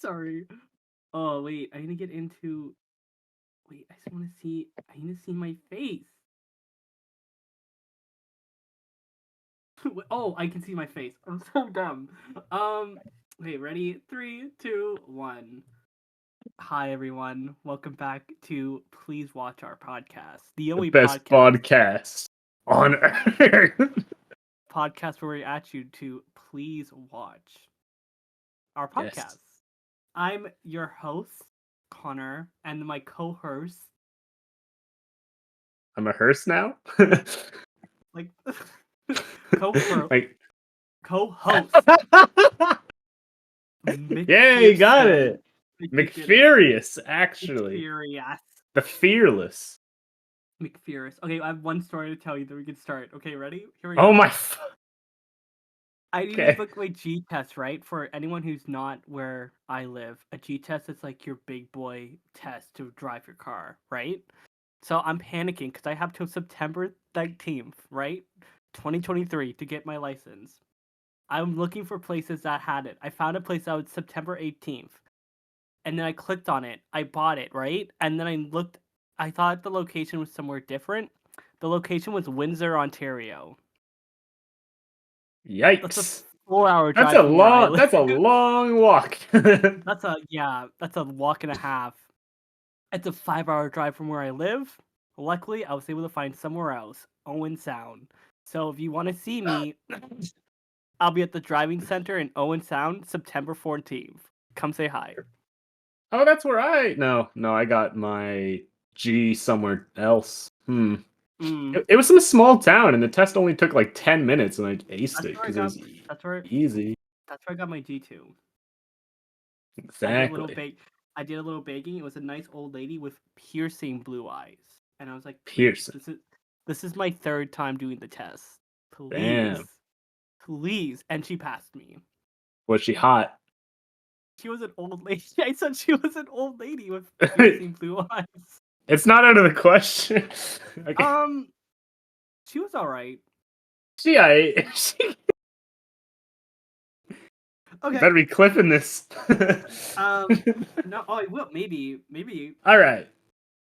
Sorry. Oh wait, I need to get into. Wait, I just want to see. I need to see my face. Oh, I can see my face. I'm so dumb. Okay, ready? 3, 2, 1. Hi everyone. Welcome back to Please Watch Our Podcast, the The only best podcast podcast on earth. where we ask you to please watch our Yes. podcast. I'm your host, Connor, and my co-host, I'm a hearse now. like co-host, like, co-host, yeah, you got McPherson. it. You did it. McFurious, actually. McFurious. The Fearless. McFurious. Okay, I have one story to tell you that we can start. Okay, ready? Here we Oh go. my. I need to Okay. book my G test, right? For anyone who's not where I live, a G test is like your big boy test to drive your car, right? So I'm panicking because I have till September 19th, right? 2023 to get my license. I'm looking for places that had it. I found a place that was September 18th. And then I clicked on it. I bought it, right? And then I looked. I thought the location was somewhere different. The location was Windsor, Ontario. That's a Yikes. 4-hour That's drive a from where I long. live. That's a long walk. That's a walk and a half. It's a 5-hour drive from where I live. Luckily, I was able to find somewhere else, Owen Sound. So if you want to see me, I'll be at the driving center in Owen Sound, September 14th. Come say hi. Oh, that's where I. No, I got my G somewhere else. Mm, It was in a small town, and the test only took like 10 minutes, and I aced that's it where I because it got. was That's where. easy. That's where I got my G2. I did a little Exactly. bake. I did a little baking. It was a nice old lady with piercing blue eyes, and I was like, "Please, Pearson. this is my third time doing the test. Damn. Please, please." And she passed me. Was she hot? She was an old lady. I said she was an old lady with piercing blue eyes. It's not out of the question. Okay. She was all right. She Okay. better be clipping this. No. Oh, I will. Maybe. All right.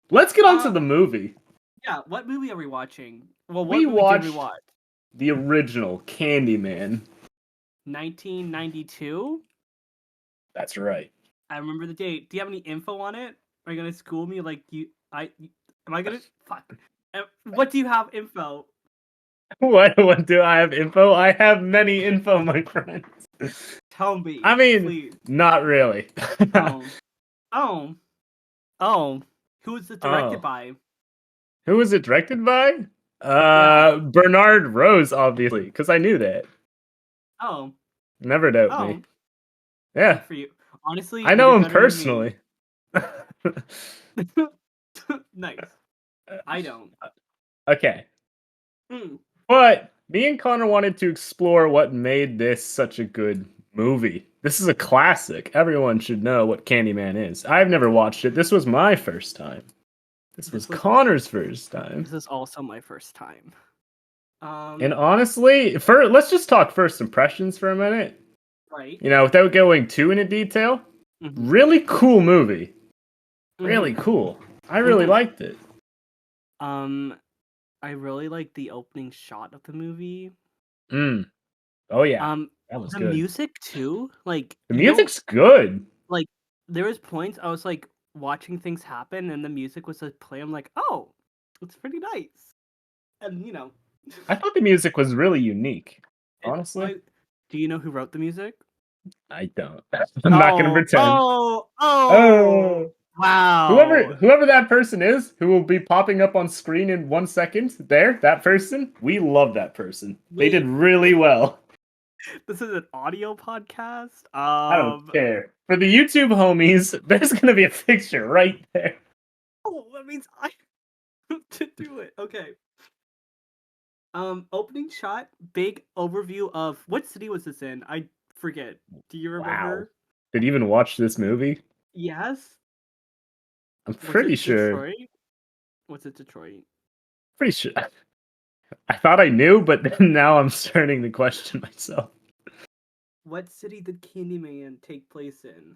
Let's get on to Um. the movie. Yeah. What movie are we watching? Well, what We movie did we watched watch? the original Candyman. 1992. That's right. I remember the date. Do you have any info on it? Are you gonna school me like you? Am I gonna fuck? What do you have info? What do I have info? I have many info, my friends. Tell me, I mean, please. not really. Oh, oh, oh. Who was it directed Oh. by? Who was it directed by? Yeah. Bernard Rose, obviously, because I knew that. Oh, Never doubt me. oh. Yeah, Good for you. Honestly, I you know did him better than me. personally. Nice. I don't. Okay, Mm. but me and Connor wanted to explore what made this such a good movie. This is a classic. Everyone should know what Candyman is. I've never watched it. This was my first time. This was This was. Connor's first time. This is also my first time. And honestly, let's just talk first impressions for a minute. Right. You know, without going too into detail. Mm-hmm. Really cool movie. Really Mm-hmm. cool. I really liked it. I really like the opening shot of the movie. Oh yeah, that was The good. music too. Like The music's good. like there was points I was like watching things happen and the music was like play. I'm like, oh, it's pretty nice. And you know, I thought the music was really unique. Honestly, do you know who wrote the music? I don't. I'm not gonna pretend. Oh, Oh, wow. whoever that person is, who will be popping up on screen in 1 second. There, that person. We love that person. They did really well. This is an audio podcast. I don't care. For the YouTube homies, there's gonna be a picture right there. Oh, that means I have to do it. Okay. Opening shot, big overview of what city was this in? I forget. Do you remember? Wow. Did you even watch this movie? Yes. I'm pretty sure. Detroit? Was it Detroit? Pretty sure. I thought I knew, but then now I'm starting to question myself. What city did Candyman take place in?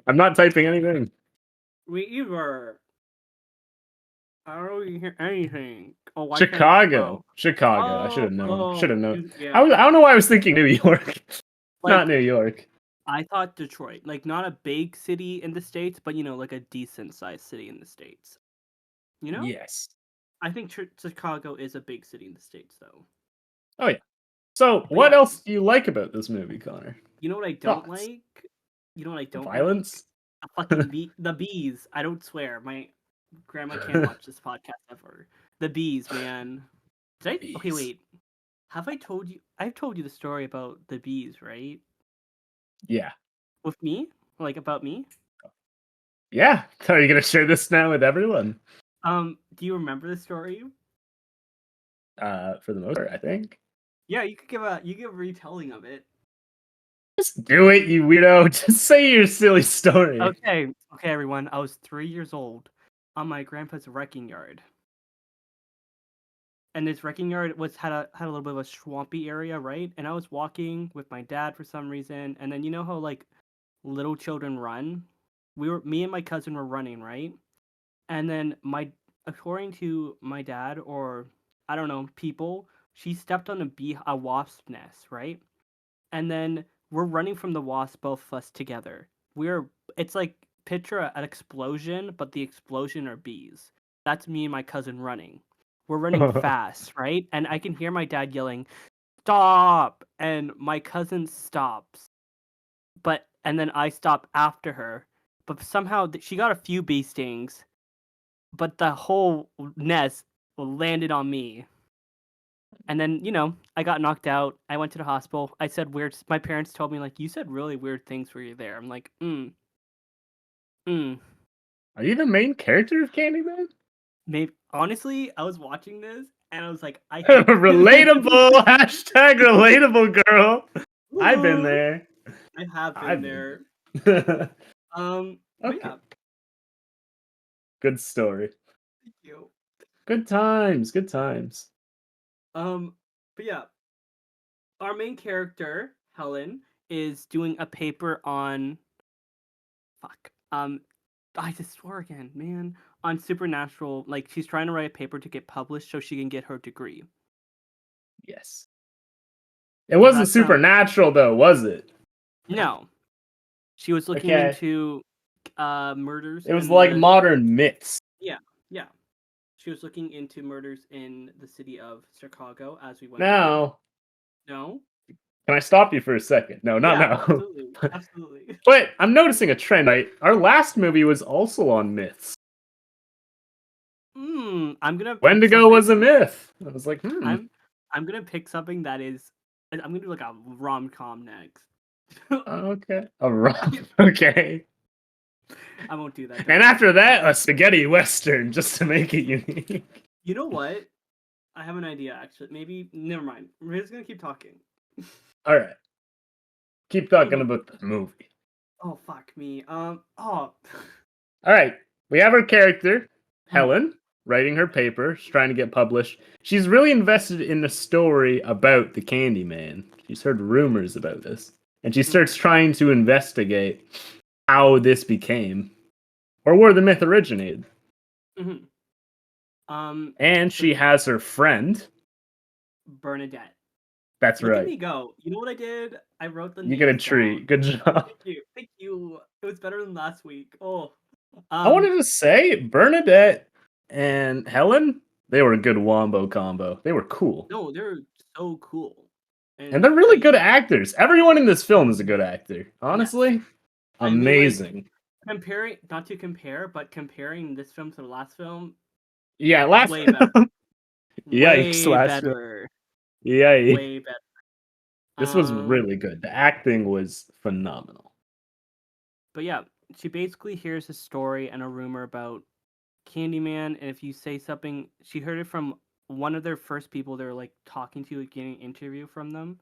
I'm not typing anything. We either. I don't really hear anything. Oh, why can't I? Chicago. Oh. Chicago. I should Oh, have known. Should have oh, known. yeah. I don't know why I was thinking New York. Not Like, New York. I thought Detroit. Like, not a big city in the States, but, like a decent sized city in the States. You know? Yes. I think Chicago is a big city in the States, though. Oh yeah. So, But what yeah, else do you like about this movie, Connor? you know what I don't Thoughts? like? You know what I don't like? Violence? The fucking the bees. I don't swear. My grandma can't watch this podcast ever. The bees, man. Did I? Okay, Bees. wait. Have I told you? I've told you the story about the bees, right? Yeah. With me? Like about me? Yeah. Are you gonna share this now with everyone? Do you remember the story? For the most part, I think. Yeah, you give a retelling of it. Just do it, you weirdo. Just say your silly story. Okay, okay, everyone. I was 3 years old on my grandpa's wrecking yard, and this wrecking yard had a little bit of a swampy area, right? And I was walking with my dad for some reason, and then you know how like little children run? Me and my cousin were running, right? And then according to my dad, or I don't know, people, she stepped on a wasp nest, right? And then we're running from the wasp, both of us together. It's like picture an explosion, but the explosion are bees. That's me and my cousin running. We're running fast, right? And I can hear my dad yelling, "Stop!" And my cousin stops, and then I stop after her. But somehow she got a few bee stings, but the whole nest landed on me. And then, I got knocked out. I went to the hospital. I said weird. My parents told me like, you said really weird things when you're there. I'm like, mm. Are you the main character of Candyman? Maybe honestly, I was watching this and I was like, I hate this. Relatable. Hashtag relatable, girl. I've been Woohoo! there. I have been I've been there. there. But Okay. yeah, Good story. thank you. Good times. Good times. Um, but yeah, our main character Helen is doing a paper on fuck. I just swore again, man. On supernatural, like she's trying to write a paper to get published so she can get her degree. Yes. It Does wasn't that sound supernatural though, was it? no? She was looking Okay. into murders It was in like the modern myths. yeah, yeah. She was looking into murders in the city of Chicago as we went through. Now, No? can I stop you for a second? No, not Yeah, now. absolutely. Absolutely. But I'm noticing a trend. Our last movie was also on myths. I'm gonna pick Wendigo something. was a myth. I was like, I'm I'm gonna pick something that is I'm gonna do like a rom com next. okay. All right. Okay. I won't do that, don't And worry. after that, a spaghetti western just to make it unique. You know what? I have an idea actually. Maybe never mind. We're just gonna keep talking. All right. Keep talking about the movie. Oh fuck me. All right. We have our character, Mhm, Helen, writing her paper. She's trying to get published. She's really invested in the story about the Candyman. She's heard rumors about this. And she mhm, starts trying to investigate how this became or where the myth originated. mhm. And So she has her friend. Bernadette. That's Look at right. me go. You know what I did? I wrote the You get a names down. treat. Good job. Thank you. Thank you. It was better than last week. Oh. I Um, wanted to say Bernadette and Helen, they were a good wombo combo. They were cool. no, they're so cool. And And they're really I good actors. Everyone in this film is a good actor. yes. Honestly, I mean like amazing. comparing not to compare, but comparing this film to the last film, Yeah, last way better. yikes, Way last film. better. Yikes. Way better. This was Um really good. The acting was phenomenal. But yeah, she basically hears a story and a rumor about Candyman, and if you say something, she heard it from one of their first people they were like talking to, like, getting an interview from them,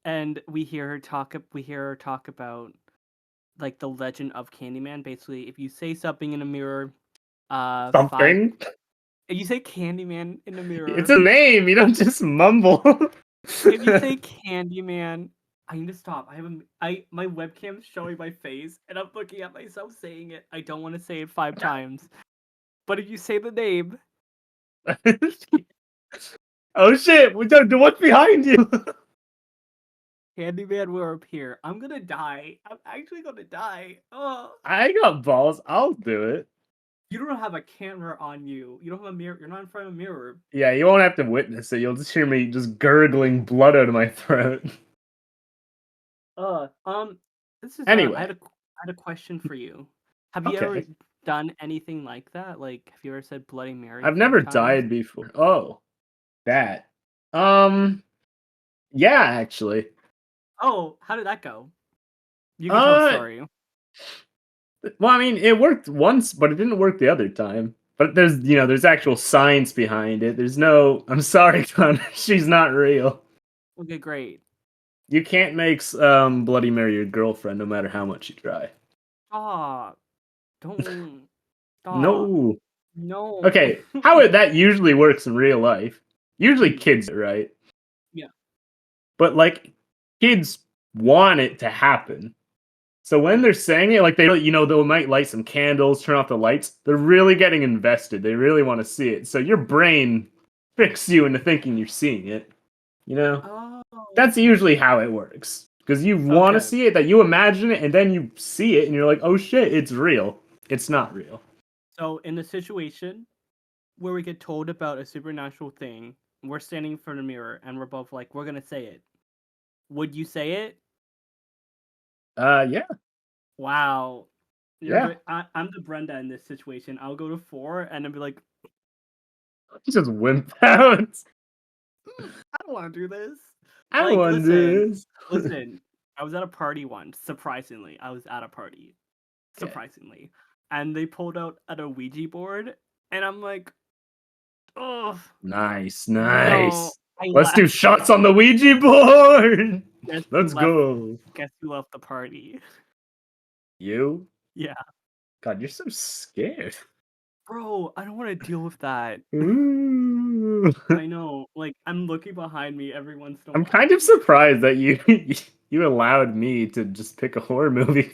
and We hear her talk about like the legend of Candyman. Basically, if you say something in a mirror, five. Something. If you say Candyman in a It's mirror, a name. You don't just mumble. if you say Candyman I need to stop. My webcam's showing my face, and I'm looking at myself saying it. I don't want to say it 5 times, but if you say the name, Oh shit! What's behind you? Candyman will appear. I'm gonna die. I'm actually gonna die. Oh, I got balls. I'll do it. you don't have a camera on you. You don't have a mirror. You're not in front of a mirror. Yeah, you won't have to witness it. You'll just hear me just gurgling blood out of my throat. Uh, um, this is Anyway, I had a question for you. Have you ever okay. done anything like that? Like, have you ever said Bloody Mary I've five never times? died before. Oh, that. Um, yeah, actually. Oh, how did that go? You can tell the Uh, story. well, I mean, it worked once, but it didn't work the other time. But there's actual science behind it. There's no, I'm sorry, Connor, she's not real. Okay, great. You can't make Bloody Mary your girlfriend, no matter how much you try. Stop. Don't stop. No. No. Okay, that usually works in real life. Usually Mhm. kids, right? Yeah. But like kids want it to happen. So when Mm. they're saying it, like they might light some candles, turn off the lights. They're really getting invested. They really want to see it. So your brain tricks you into thinking you're seeing it. You know, Oh. that's usually how it works. Because you want to Okay. see it, that you imagine it, and then you see it, and you're like, "Oh shit, it's real." It's not real. So in the situation where we get told about a supernatural thing, we're standing in front of a mirror and we're both like, we're gonna say it. Would you say it? Yeah, Wow. yeah. I'm the Brenda in this situation. I'll go to 4 and then be like, You just wimp out. I don't want to do this. I Like, want this. listen. I was at a party once. Surprisingly, I was at a party. Okay. Surprisingly, and they pulled out an Ouija board, and I'm like, oh Nice, no. nice. I Let's do left. shots on the Ouija board. Guess who Let's left? go. Guess who left the party? You? Yeah, God, you're so scared. bro. I don't want to deal with that. Ooh. I know. Like, I'm looking behind me every once in a I'm while, kind of surprised that you you allowed me to just pick a horror movie.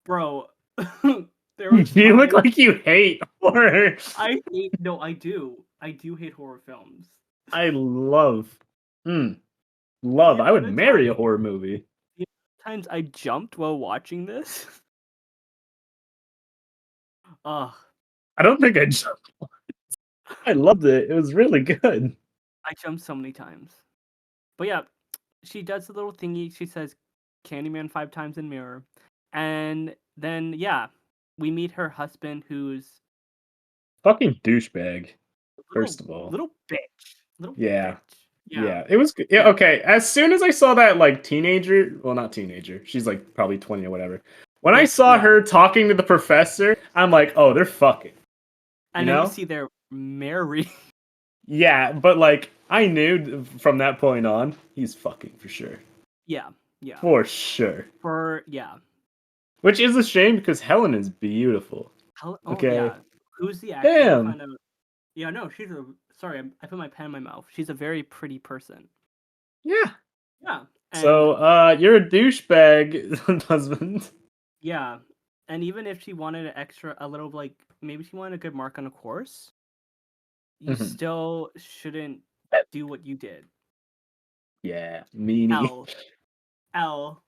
bro. There was You look times like you hate horror. I hate. No, I do. I do hate horror films. I love, love. The I amount would of marry a times, horror movie. the amount of times I jumped while watching this. Ugh. I don't think I jumped. I loved it. It was really good. I jumped so many times. But yeah, she does the little thingy. She says Candyman 5 times in mirror. And then, yeah, we meet her husband who's Fucking douchebag. a First of all, little bitch. Little yeah. bitch. Yeah. Yeah, it was yeah, Yeah. okay. As soon as I saw that like teenager, well not teenager, she's like probably 20 or whatever. When I saw Yeah. her talking to the professor, I'm like, "Oh, they're fucking." You And then you know? see their Mary. Yeah, but like I knew from that point on, he's fucking for sure. Yeah. Yeah. For sure. Yeah. Which is a shame because Helen is beautiful. Oh, Okay. yeah. Who's the actor? We'll Damn. find out. Yeah, no, sorry, I put my pen in my mouth. She's a very pretty person. Yeah. Yeah. And So, you're a douchebag husband. yeah. And even if she wanted a little, like, maybe she wanted a good mark on a course, you Mhm. still shouldn't do what you did. Yeah, meanie. L. L.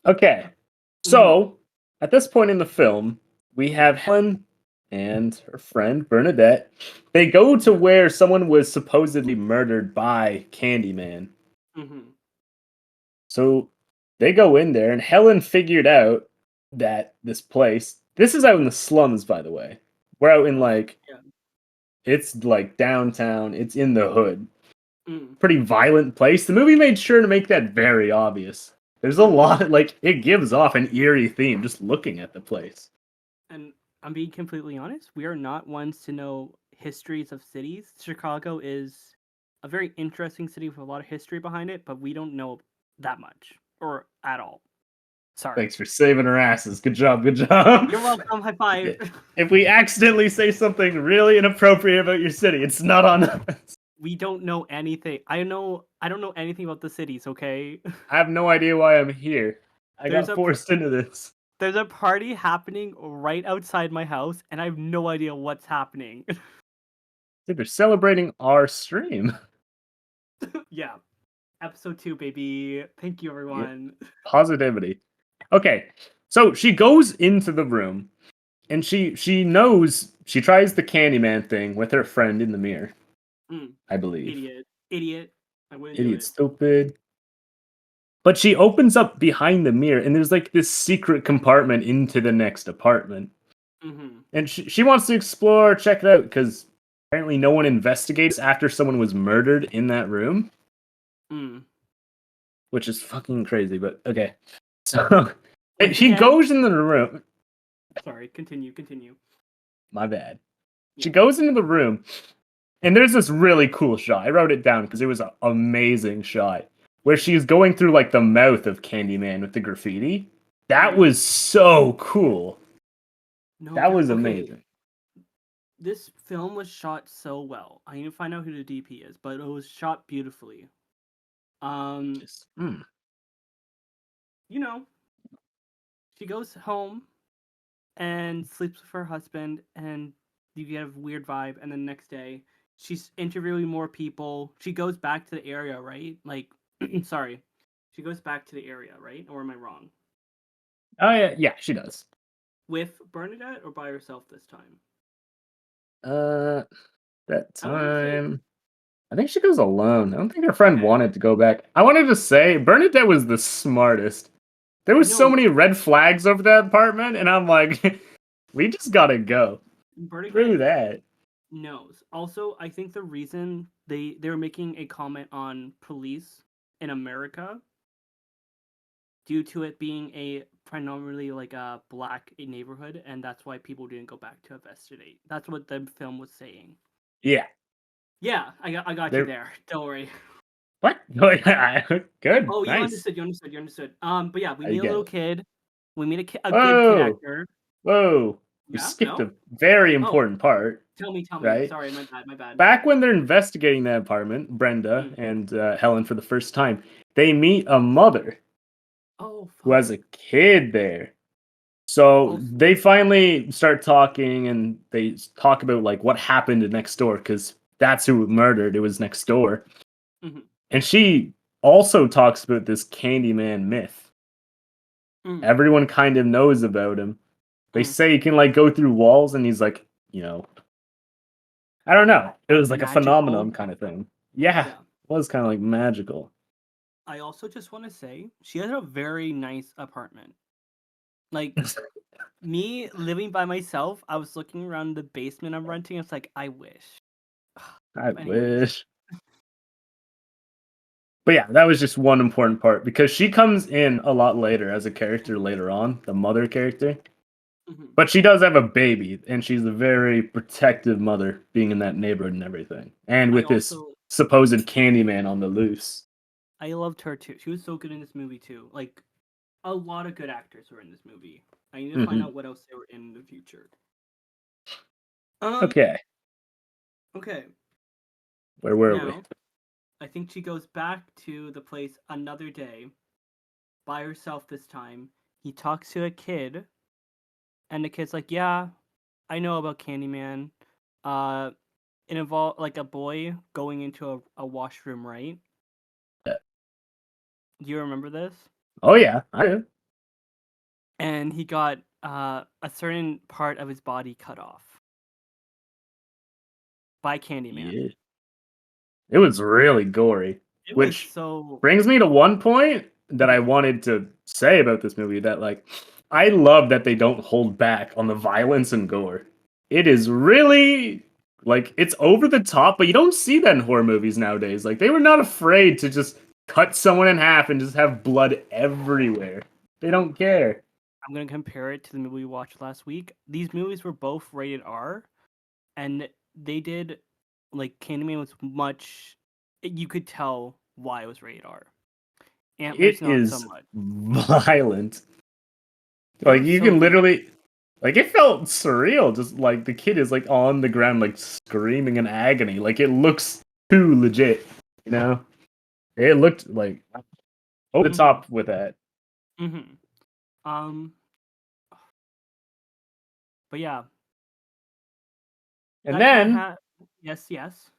Okay. Mhm. So, at this point in the film, we have Helen and her friend Bernadette. They go to where someone was supposedly murdered by Candyman. Mhm. So, they go in there, and Helen figured out that this place, this is out in the slums, by the way. We're out in Okay. like, Yeah. it's like downtown, it's in the hood. Mm. Pretty violent place. The movie made sure to make that very obvious. There's a Mhm. lot, like, it gives off an eerie theme just looking at the place. And I'm being completely honest, we are not ones to know histories of cities. Chicago is a very interesting city with a lot of history behind it, but we don't know that much or at all. Sorry. Thanks for saving our asses. Good job, good job. You're welcome. High five. If we accidentally say something really inappropriate about your city, it's not on us. We don't know anything. I know I don't know anything about the cities, okay? I have no idea why I'm here. I There's got a forced into this. there's a party happening right outside my house, and I have no idea what's happening. Dude, they're celebrating our stream. Yeah, episode 2, baby. Thank you, Yeah, everyone. positivity. Okay, so she goes into the room and she knows she tries the Candyman thing with her friend in the mirror. Mm, I believe. idiot, idiot. I wouldn't do Idiot, it. stupid. But she opens up behind the mirror and there's like this secret compartment into the next apartment. Mm-hmm. And she wants to explore, check it out, because apparently no one investigates after someone was murdered in that room, Mm. which is fucking crazy, but okay. So Once she again, goes into the room. sorry. Continue. My bad. She Yeah. goes into the room, and there's this really cool shot. I wrote it down because it was an amazing shot where she's going through like the mouth of Candyman with the graffiti. That Mm. was so cool. No, That was okay. amazing. This film was shot so well. I need to find out who the DP is, but it was shot beautifully. Um, Just, you know, she goes home and sleeps with her husband, and you get a weird vibe. And then next day, she's interviewing more people. She goes back to the area, right? Like, sorry, she goes back to the area, right? Or am I wrong? Oh yeah, she does. With Bernadette or by herself this time? Uh, that I want to say time. I think she goes alone. I don't think her friend okay. wanted to go back. I wanted to say Bernadette was the smartest. There was so No, many red flags over that apartment, and I'm like, we just gotta go. Screw Bernadette that. knows. Also, I think the reason they were making a comment on police in America due to it being a primarily like a black neighborhood, and that's why people didn't go back to investigate. That's what the film was saying. Yeah. Yeah, I got you There. there. Don't worry. What? Good. Oh, you Nice. understood. You understood. But yeah, we I meet a get little it. kid. We meet a good kid Whoa. actor. Whoa. We Yeah. skipped No. a very Oh, important part, tell me. right? Sorry, my bad. My bad. Back when they're investigating that apartment, Brenda Mm. and Helen for the first time, they meet a mother Oh who fuck. has a kid there. So Also. they finally start talking and they talk about like what happened next door because that's who was murdered. It was next door. Mhm. And she also talks about this Candyman myth. Mm. Everyone kind of knows about him. They Mm. say he can like go through walls and he's like, I don't know. It was like a Magical. phenomenon kind of thing. Yeah, it Yeah. was kind of like magical. I also just want to say she has a very nice apartment. Like me living by myself, I was looking around the basement I'm renting. It's like I wish. I Anyways. wish. But yeah, that was just one important part because she comes in a lot later as a character later on, the mother character. Mhm. But she does have a baby, and she's a very protective mother, being in that neighborhood and everything. And I with this also supposed Candyman on the loose. I loved her too. She was so good in this movie too. Like a lot of good actors were in this movie. I need to find Hmm. out what else they were in the future. Um. Okay, Okay. where were we? Now I think she goes back to the place another day by herself this time. He talks to a kid, and the kid's like, "Yeah, I know about Candyman. Uh, it involved like a boy going into a washroom, right? Do you remember this? Oh yeah, I do. And he got a certain part of his body cut off by Candyman. Yeah, it was really gory, It was which so brings me to one point that I mhm, wanted to say about this movie. That like, I love that they don't hold back on the violence and gore. It is really like it's over the top, but you don't see that in horror movies nowadays. Like they were not afraid to just cut someone in half and just have blood everywhere. They don't care. I'm gonna compare it to the movie we watched last week. These movies were both rated R, and they did like Candyman was much. You could tell why it was rated R. Antlers It not so is much. violent. It Like was you so can good. literally like it felt surreal. Just like the kid is like on the ground like screaming in agony. Like it looks too legit, you know? It looked like over the Mhm. top with that. Mhm. Um, but yeah, And that kind of then had. Yes, yes.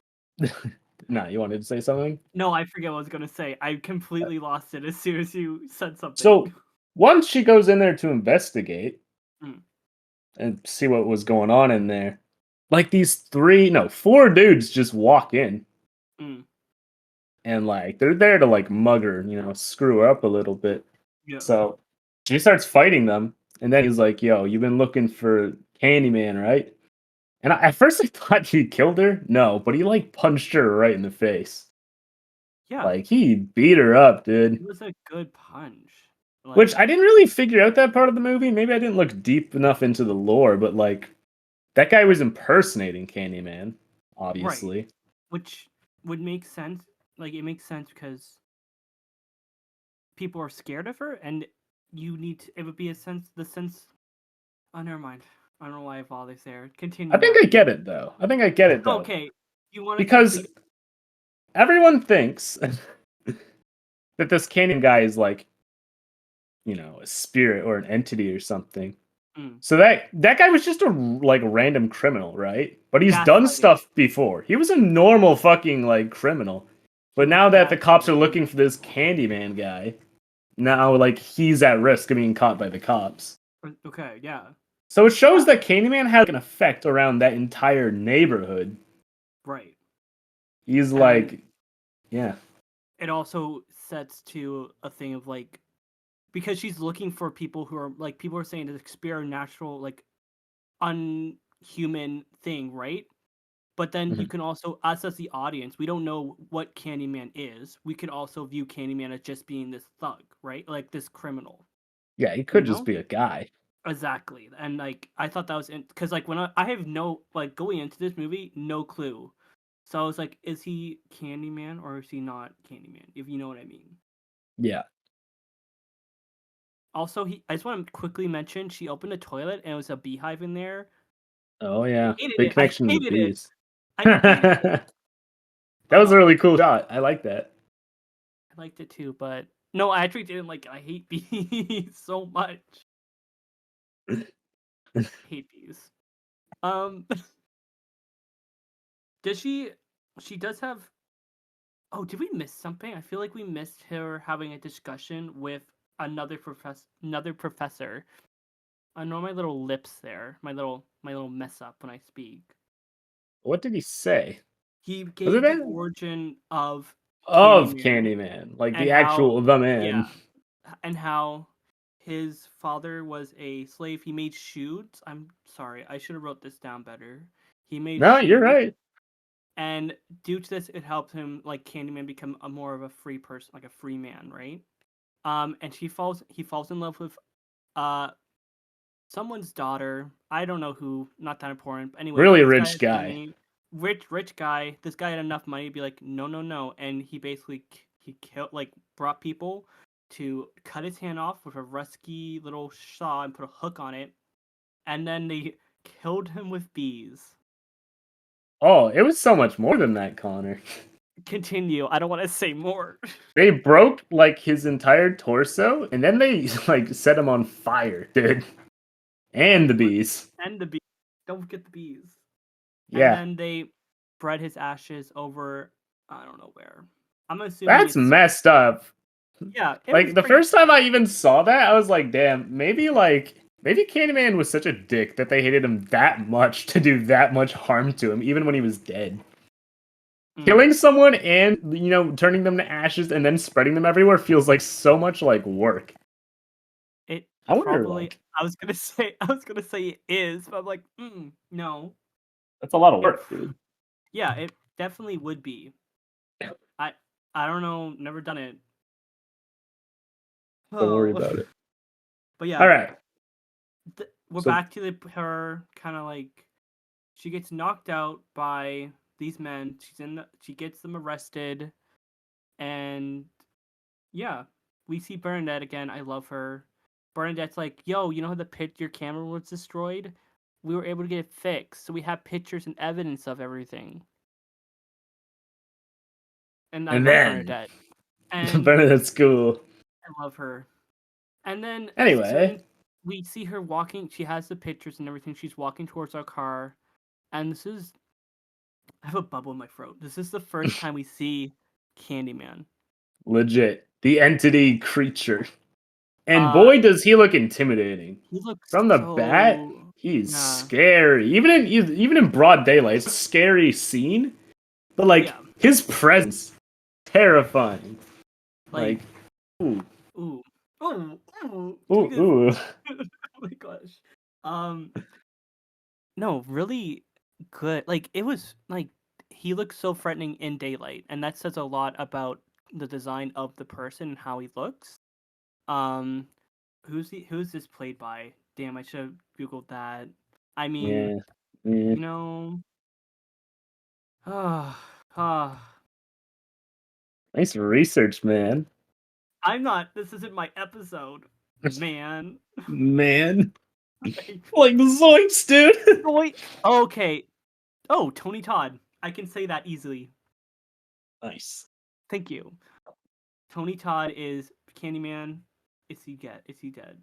no, you wanted to say something? No, I forget what I was gonna say. I completely lost it as soon as you said something. So once she goes in there to investigate Mm, and see what was going on in there, like these three, no, four dudes just walk in mm, and like they're there to like mug her, screw her up a little bit. yeah. So she starts fighting them, and then he's like, "Yo, you've been looking for Candyman, right?" And at first I thought he killed her. No, but he like punched her right in the face. Yeah, Like he beat her up, dude. it was a good punch. Which Like, I didn't really figure out that part of the movie. Maybe I didn't look deep enough into the lore, but like that guy was impersonating Candyman, right. obviously. Which would make sense. Like, it makes sense because people are scared of her, and it would be a sense, the sense. Oh, never mind. I don't know why I bothered there. I Continue think I after. get it though. I think I get it though. Okay, you want to Because complete. everyone thinks that this Candyman guy is like, a spirit or an entity or something. Mm, So that guy was just a like random criminal, right? But he's done gaslighting. stuff before. He was a normal fucking like criminal. He But was now that the cops are gaslighting looking for people. this Candyman guy, now like he's at risk of being caught by the cops. Okay, yeah, So it shows yeah, that Candyman had like, an effect around that entire neighborhood. right. He's And like, yeah. it also sets to a thing of like, because she's looking for people who are like, people are saying to experience natural, like, unhuman thing, right? But then you Mhm. can also, us as the audience, we don't know what Candyman is. We could also view Candyman as just being this thug, right? Like this criminal, Yeah, he you could just know? be a guy. Exactly. And like, I thought that was because like when I have no, like, going into this movie, no clue. So I was like, is he Candyman or is he not Candyman? If you know what I mean. Yeah. Also, I just want to quickly mention she opened a toilet and it was a beehive in there. Oh yeah. Hated Big it. I connection to the hated it. bees. I hated it. That was a Oh, really cool shot. I like that. I liked it too, but no, I actually didn't like it. I hate bees so much. Hate bees. Um, does she? She does have. Oh, did we miss something? I feel like we missed her having a discussion with another professor. I know my little lips there, my little mess up when I speak. What did he say? He Was it gave the that? origin of Of Candyman Candyman, like and the how, actual the yeah, man. and how his father was a slave. He made shoes. I'm sorry, I should have wrote this down better. He made No, you're shoes, right. and due to this, it helped him, like Candyman, become a more of a free person, like a free man, right? And he falls in love with uh someone's daughter. I don't know who. Not that important. But anyways, Really this guy rich has guy. money. Rich guy. This guy had enough money to be like, no, no, no. And he basically he killed, like, brought people to cut his hand off with a rusty little saw and put a hook on it, and then they killed him with bees. Oh, it was so much more than that, Connor. Continue. I don't want to say more. They broke like his entire torso, and then they like set him on fire, dude. And the bees. And the bees. Don't forget the bees. And Yeah, then they spread his ashes over. I don't know where. I'm assuming that's it's messed up. yeah. It was Like the pretty. first time I even saw that, I was like, damn, maybe Candyman was such a dick that they hated him that much to do that much harm to him, even when he was dead. Mm. Killing someone and turning them to ashes and then spreading them everywhere feels like so much like work. It I wonder, probably. like, I was gonna say it is, but I'm like, no. that's a lot of It, work, dude. yeah, it definitely would be. I, I don't know, never done it. Don't worry Oh, about it. but yeah, All right, we're so back to her kind of like she gets knocked out by these men. She gets them arrested, and yeah, we see Bernadette again. I love her. Bernadette's like, yo, you know how your camera was destroyed? We were able to get it fixed, so we have pictures and evidence of everything. And I and love then Bernadette. And Bernadette's cool. I love her. And then Anyway, we see her walking. She has the pictures and everything. She's walking towards our car, and this is I have a bubble in my throat. This is the first time we see Candyman. legit. The entity creature. And Uh, boy, does he look intimidating. he looks From the bat, so he's yeah, scary. Even in broad daylight, it's a scary scene. But like yeah. his presence, terrifying. Like Like, ooh, ooh, ooh, ooh. ooh, Because ooh. oh my gosh. Um, no, really good. Like it was like he looks so threatening in daylight, and that says a lot about the design of the person and how he looks. Um, who's this played by? Damn, I should have googled that. I mean, Yeah, yeah. you know, ah, ah. Nice research, man. I'm not. This isn't my episode, man. Man, Like, like zoinks, dude. boy. Okay. Oh, Tony Todd. I can say that easily. Nice. Thank you. Tony Todd is Candyman. Is he dead?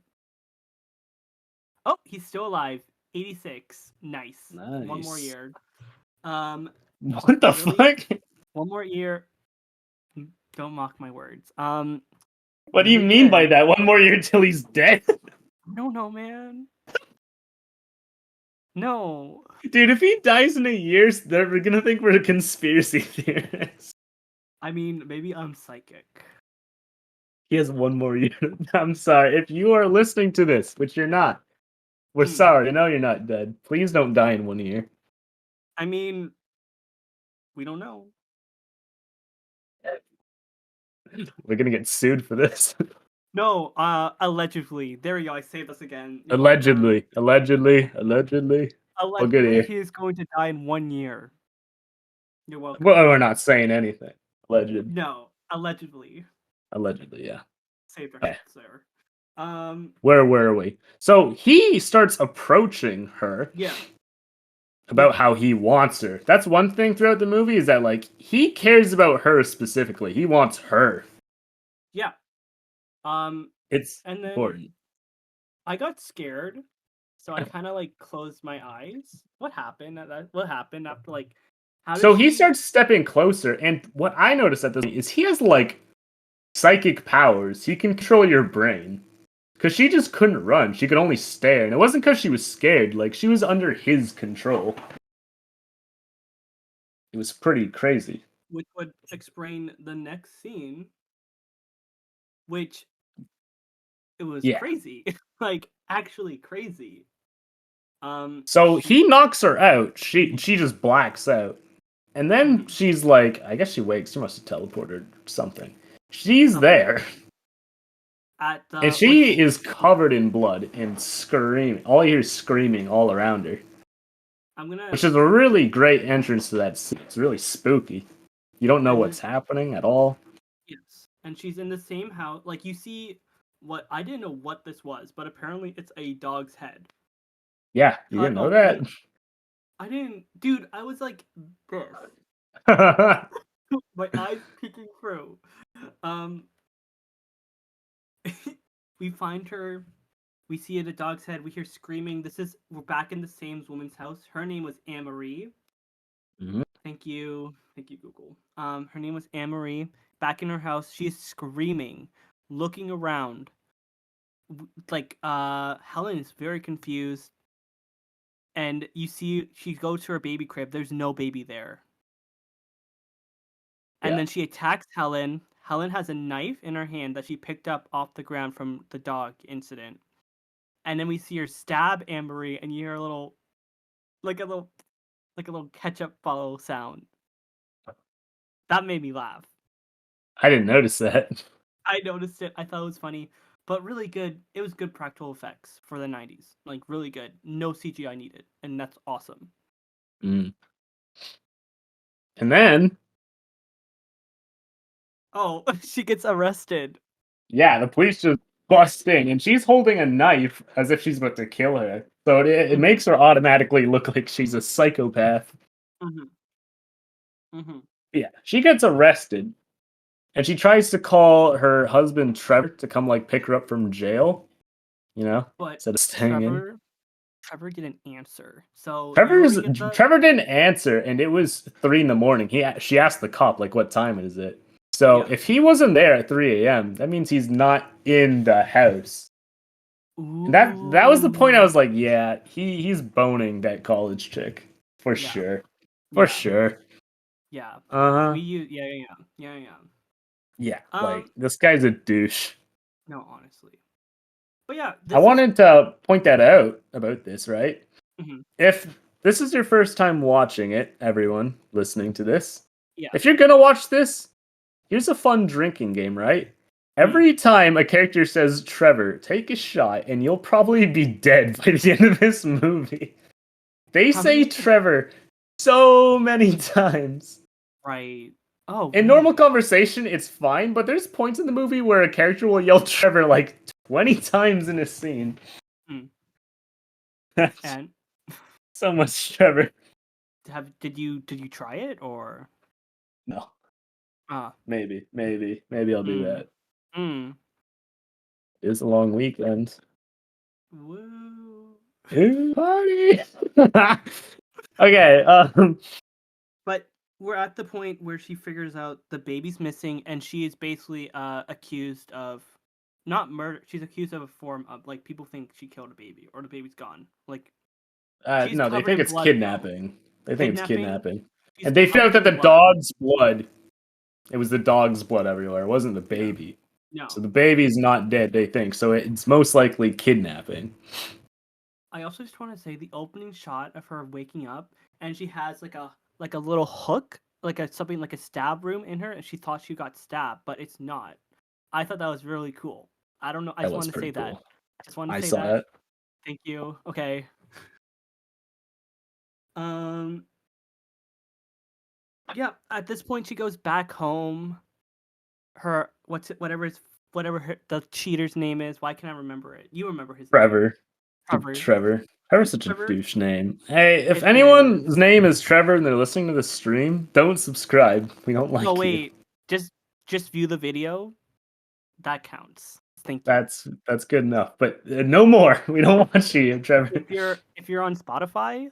Oh, he's still alive. 86. Nice. One more Nice. year. Um, What the really? fuck? One more year. Don't mock my words. What do you Really mean by good. that? One more year till he's dead? No, no, man. No. Dude, if he dies in a year, they're gonna think we're a conspiracy theorists. I mean, maybe I'm psychic. He has one more year. I'm sorry. If you are listening to this, which you're not, we're Hmm. sorry. I know you're not dead. Please don't die in 1 year. I mean, we don't know. We're gonna get sued for this. No, allegedly. There we go. I saved us again. You're welcome. Allegedly. Allegedly. Allegedly. All good Allegedly, here. he is going to die in 1 year. You're Well, welcome. we're not saying anything. Alleged. No, allegedly. Allegedly, yeah. Saved our Okay. hats there. Um, Where were we? So he starts approaching her yeah, about yeah, how he wants her. That's one thing throughout the movie is that like he cares about her specifically. He wants her. yeah. Um, It's and then important. I got scared, so I kind of like closed my eyes. What happened? What happened after like? How did So he she? starts stepping closer, and what I noticed at this point is he has like psychic powers. He can control your brain. Because she just couldn't run. She could only stare. And it wasn't because she was scared. Like, she was under his control. It was pretty crazy. Which would explain the next scene, which it was Yeah. crazy, like actually crazy. So She. he knocks her out. She just blacks out. And then Mhm. she's like, I guess she wakes. She must have teleported or something. She's Something there. at And the she which is covered in blood and screaming. All you hear is screaming all around her. I'm gonna Which is a really great entrance to that scene. It's really spooky. You don't know and what's this happening at all. yes, and she's in the same house. Like you see, what I didn't know what this was, but apparently it's a dog's head Yeah, you cut didn't know open. that? I didn't, dude. I was like this, my eyes peeking through. Um, we find her. We see the dog's head. We hear screaming. We're back in the same woman's house. Her name was Anne Marie. Mhm. Thank you, Google. Her name was Anne Marie. Back in her house, she's screaming, looking around. Like, Helen is very confused, and you see she goes to her baby crib. There's no baby there, and Yeah. then she attacks Helen. Helen has a knife in her hand that she picked up off the ground from the dog incident, and then we see her stab Anne Marie, and you hear a little, like a little, like a little ketchup bottle sound. That made me laugh. I didn't notice that. I noticed it. I thought it was funny, but really good. It was good practical effects for the 90s. Like really good. No CGI needed, and that's awesome. Mm. And then, Oh, she gets arrested. yeah, the police just bust in, and she's holding a knife as if she's about to kill her. So it Mhm. makes her automatically look like she's a psychopath. Mhm. Mhm. Yeah, she gets arrested, And she tries to call her husband Trevor to come like pick her up from jail, But instead of staying in. Trevor didn't answer. So you Trevor's already get the Trevor didn't answer, and it was 3 in the morning. She asked the cop like, "What time is it?" So yeah. if he wasn't there at 3 a.m., that means he's not in the house. And that was the point. I Ooh. was like, "Yeah, he's boning that college chick for Yeah. sure, for Yeah. sure." Yeah. Uh huh. We use yeah. Yeah, like Um this guy's a douche. no, honestly. But yeah, I this is wanted to point that out about this, right? mhm, If this is your first time watching it, everyone listening to this, yeah. if you're gonna watch this, here's a fun drinking game, right? Mm. Every time a character says Trevor, take a shot, and you'll probably be dead by the end of this movie. They How say many Trevor so many times. right. Oh, In normal really? conversation, it's fine, but there's points in the movie where a character will yell Trevor like 20 times in a scene. Mm. That's And so much Trevor. did you try it or No, ah maybe I'll do mm. that. Mm. It's a long weekend. Woo. Ooh, party. Okay. But we're at the point where she figures out the baby's missing and she is basically accused of not murder. She's accused of a form of like people think she killed a baby or the baby's gone. Like she's No, they covered think in it's blood though. kidnapping. They think it's Kidnapping. kidnapping, She's and they found covered out that in the blood. dog's blood. It was the dog's blood everywhere. It wasn't the Yeah. baby. So No. the baby's not dead. They think so. It's most likely kidnapping. I also just want to say the opening shot of her waking up and she has like a little hook, like a something like a stab room in her, and she thought she got stabbed, but it's not. I thought that was really cool. I don't know. I That just was want to say pretty that. cool. I just want to I say saw that. it. Thank you. Okay. Um. Yeah. At this point, she goes back home. Her what's it? Whatever the cheater's name is. Why can't I remember it? You remember his name? Trevor. Stupid Trevor. Trevor. Trevor's It's such a Trevor. douche name. Hey, if It is. anyone's name is Trevor and they're listening to the stream, don't subscribe. We don't No, like you. wait. Just view the video. That counts. Thank you. That's good enough. But no more. We don't want you, Trevor. If you're on Spotify,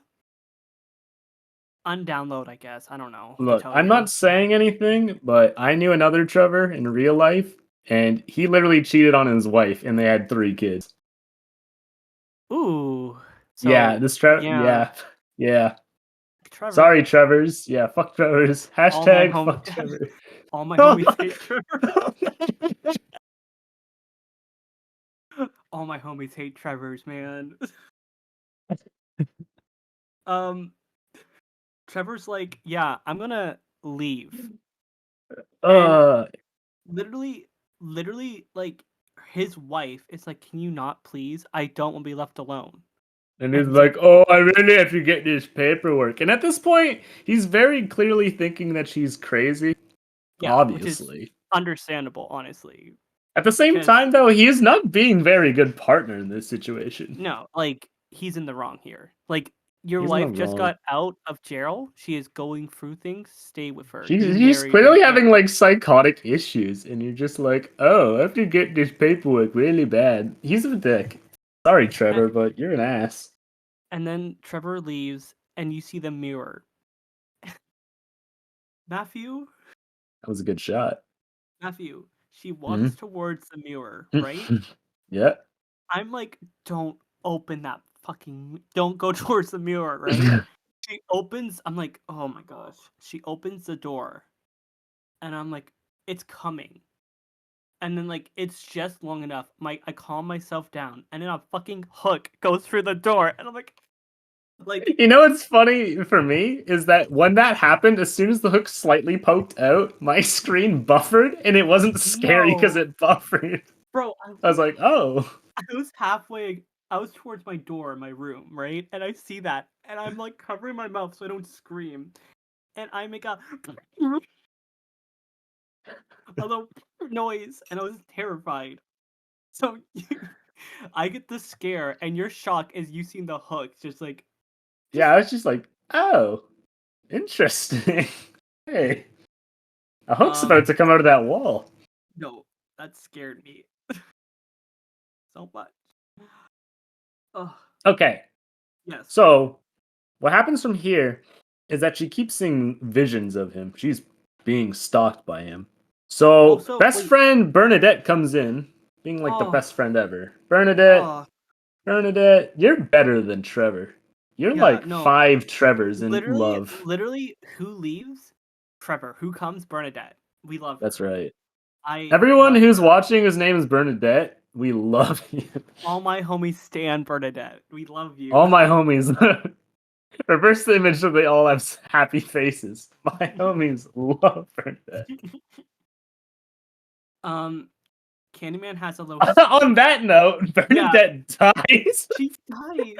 undownload. I guess I don't know what to Look, tell I'm not you. saying anything, but I knew another Trevor in real life, and he literally cheated on his wife, and they had 3 kids. Ooh. Yeah, So this Trevor. yeah, Yeah, yeah. Trevor. Sorry, Trevors. Yeah, fuck Trevors. All my Hashtag home, fuck Trevor. all my homies hate Trevor. All my homies hate Trevor's, man. Um, Trevor's like, yeah, I'm gonna leave, and uh, literally, like his wife is like, can you not please? I don't want to be left alone. and And he's he's like, like, "Oh, I really have to get this paperwork." And at this point, he's very clearly thinking that she's crazy. yeah, which is Obviously. understandable, honestly, At the same because time, though, he is not being very good partner in this situation. no, like he's in the wrong here. Like your He's not wife just wrong. got out of jail. She is going through things. Stay with her. She's You she's married her clearly having there. like psychotic issues, and you're just like, oh, I have to get this paperwork really bad. He's a dick. Sorry, And, Trevor, but you're an ass. and then Trevor leaves, and you see the mirror. Matthew, That was a good shot. Matthew. She Mhm. walks towards the mirror, right? Yeah. I'm like, don't open that fucking. Don't go towards the mirror, right? She opens. I'm like, oh my gosh. She opens the door, and I'm like, it's coming. And then like it's just long enough. I calm myself down, and then a fucking hook goes through the door, and I'm like You know what's funny for me is that when that happened, as soon as the hook slightly poked out, my screen buffered, and it wasn't scary because no, it buffered. bro. I was like, oh. I was halfway. I was towards my door in my room, right, and I see that, and I'm like covering my mouth so I don't scream, and I make a little noise, and I was terrified. So I get the scare, and your shock is you seeing the hook, just like Yeah, I was just like, oh, interesting. Hey. A hook's about to come out of that wall. No, that scared me so much. Oh, Okay, yes. so what happens from here is that she keeps seeing visions of him. She's being stalked by him. So Also, best wait. friend Bernadette comes in, being like the Oh, best friend ever. Bernadette, oh, Bernadette, you're better than Trevor. You're yeah. like No, 5 Trevors in literally, love. literally, who leaves? Trevor. Who comes? Bernadette. We love That's her. right. I Everyone love who's her. watching whose name is Bernadette, we love you. All my homies stand Bernadette. We love you. All my homies. Reverse the image so they all have happy faces. My homies love Bernadette. um, Candyman has a little. On that note, Yeah, Bernadette dies. she dies, She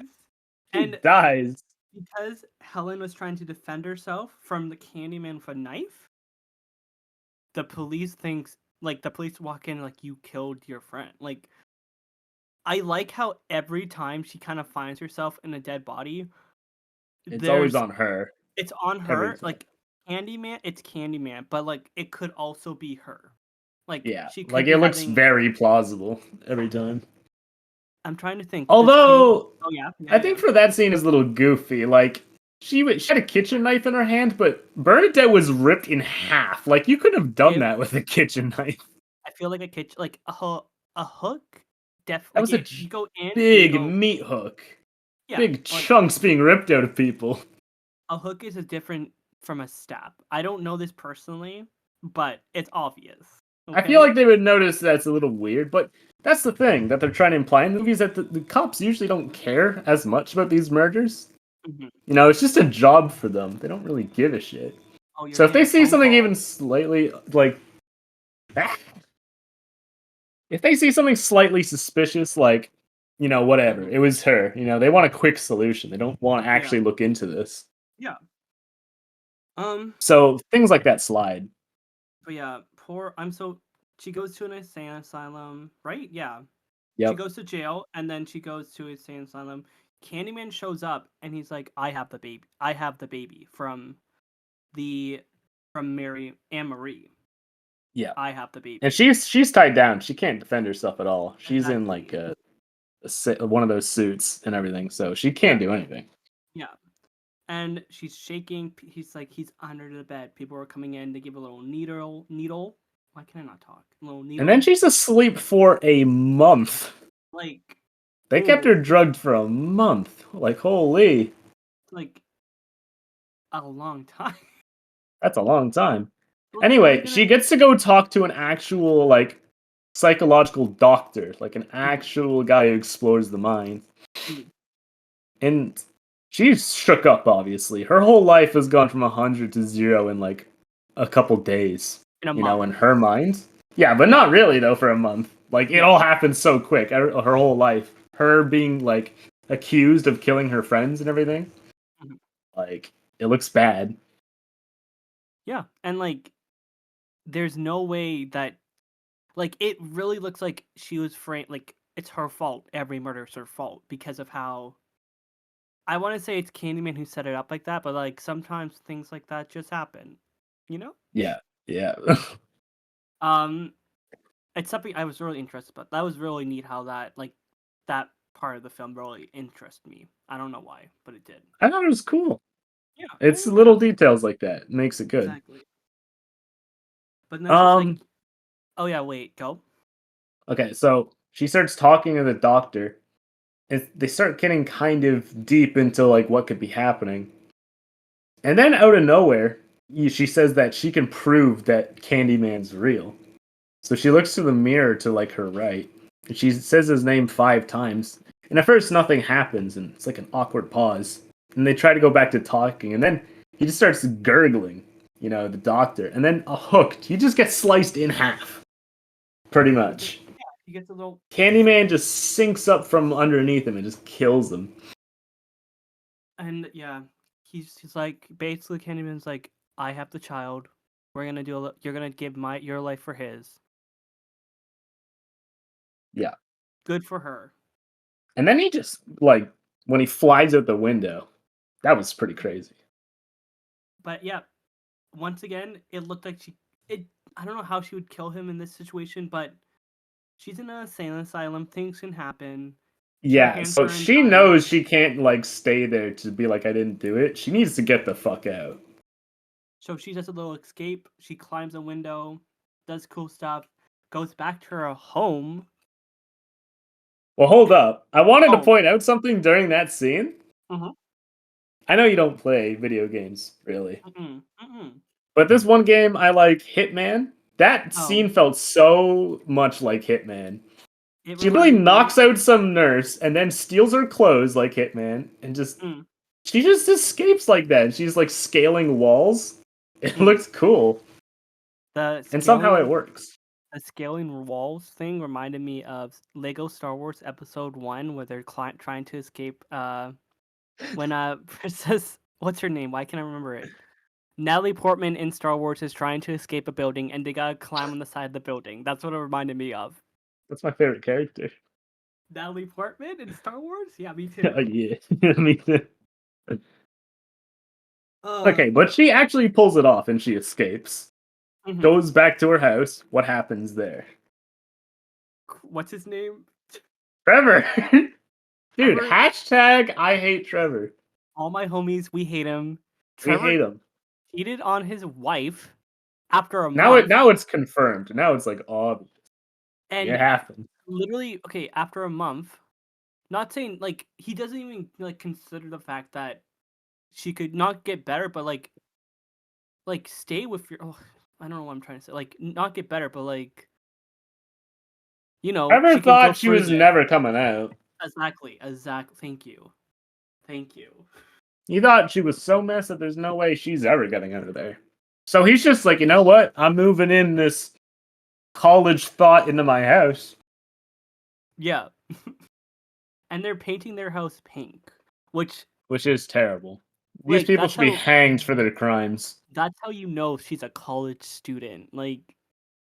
and dies. because Helen was trying to defend herself from the Candyman with a knife, the police thinks like the police walk in like you killed your friend. Like I like how every time she kind of finds herself in a dead body, It's always there's on her. it's on Every her. time. Like Candyman, it's Candyman, but like it could also be her. Like Yeah. she could Like be it looks having. very plausible every time. I'm trying to think. Does Candy? Although Oh yeah, yeah, I think yeah. for that scene is a little goofy. Like she had a kitchen knife in her hand, but Bernadette was ripped in half. Like you could have done If that with a kitchen knife. I feel like a kitchen, like a hook, That like was a you go in and you big go, meat hook. yeah, Big like chunks being ripped out of people. a hook is a different from a stab. I don't know this personally, but it's obvious. I feel Okay. like they would notice that's a little weird, but that's the thing that they're trying to imply in movies that the cops usually don't care as much about these murders. Hmm. You know, it's just a job for them. They don't really give a shit. Oh, you're So if getting they a see phone something call. even slightly like if they see something slightly suspicious, like, whatever, Hmm. it was her, they want a quick solution. They don't want to Yeah. actually look into this. Yeah. Um. So things like that slide. But yeah, poor. I'm so. She goes to an insane asylum, right? Yeah. She Yep. goes to jail, and then she goes to an insane asylum. Candyman shows up, and he's like, "I have the baby. I have the baby the from Mary Anne Marie. Yeah. I have the And baby." she's tied down. She can't defend herself at all. She's in like Exactly. one of those suits and everything, so she Yeah. can't do anything. Yeah. And she's shaking. He's like, he's under the bed. People are coming in. They give a little needle. Why can I not talk? A little And then needle. she's asleep for a month. Like, They kept her ooh, drugged for a month. Like, holy, like a long time. that's a long time. Like, what are they Anyway, gonna? she gets to go talk to an actual, like, psychological doctor, like an Mhm, actual guy who explores the mind. mhm. And she's shook up, obviously. Her whole life has gone from 100 to 0 in, like, a couple days, In a month. in her mind. Yeah, but Yeah. not really, though, for a month. Like, it Yeah. all happened so quick, her whole life. Her being, like, accused of killing her friends and everything. Mhm. Like, it looks bad. Yeah. And like, there's no way that like it really looks like she was framed. Like it's her fault. Every murder is her fault because of how I want to say it's Candyman who set it up like that, but like sometimes things like that just happen, you know. Yeah, yeah. Um, it's something I was really interested, but that was really neat how that like that part of the film really interested me. I don't know why, but it did. I thought it was cool. Yeah, It's oh yeah, little details like that makes it good. exactly. But then she's like, Um, "Oh yeah, wait, go." okay, so she starts talking to the doctor, and they start getting kind of deep into like what could be happening. And then out of nowhere, she says that she can prove that Candyman's real. So she looks to the mirror to like her right, and she says his name 5 times. And at first, nothing happens, and it's like an awkward pause. And they try to go back to talking, and then he just starts gurgling, the doctor. And then a hook, he just gets sliced in half, pretty He gets much. yeah, he gets a little Candyman just sinks up from underneath him and just kills him. and yeah, he's like basically Candyman's like, I have the child. We're gonna do you're gonna give your life for his. Yeah. Good for her. And then he just, like, when he flies out the window, that was pretty crazy. But yeah, once again, it looked like it. I don't know how she would kill him in this situation, but she's in an insane asylum. Things can happen. Her Yeah, hands so are she untied. knows she can't like stay there to be like I didn't do it. She needs to get the fuck out. So she does a little escape. She climbs a window, does cool stuff, goes back to her home. Well, hold up. I wanted to Home. point out something during that scene. Mm-hmm. I know you don't play video games, really. Mm-mm. Mm-mm. But this one game I like, Hitman, that Oh, scene felt so much like Hitman. it She really reminded me. knocks out some nurse and then steals her clothes like Hitman and just Mm, she just escapes like that. She's like scaling walls. It mm. looks cool. The And somehow it scaling, works. the scaling walls thing reminded me of Lego Star Wars Episode One, where they're trying to escape. When Princess, what's her name? Why can't I remember it? Natalie Portman in Star Wars is trying to escape a building, and they gotta climb on the side of the building. That's what it reminded me of. That's my favorite character. Natalie Portman in Star Wars? Yeah, me too. Oh yeah. Me too. Uh, Okay, but she actually pulls it off and she escapes. mhm. Goes back to her house. What happens there? What's his name? Trevor! Dude, Trevor. hashtag I hate Trevor. All my homies, we hate him. We hate Trevor him. cheated on his wife after a Now month, it's confirmed. Now it's like obvious. It and happened. literally, okay, after a month, not saying like he doesn't even like consider the fact that she could not get better, but like stay with your. Oh, I don't know what I'm trying to say. Like not get better, but like Trevor she can go thought she through was this. never coming out. Exactly. Exactly. Thank you. Thank you. He thought she was so messed that there's no way she's ever getting out of there. So he's just like, you know what? I'm moving in this college thought into my house. Yeah. And they're painting their house pink, which Which is terrible. These like people should be hanged for their crimes. that's how you know she's a college student. Like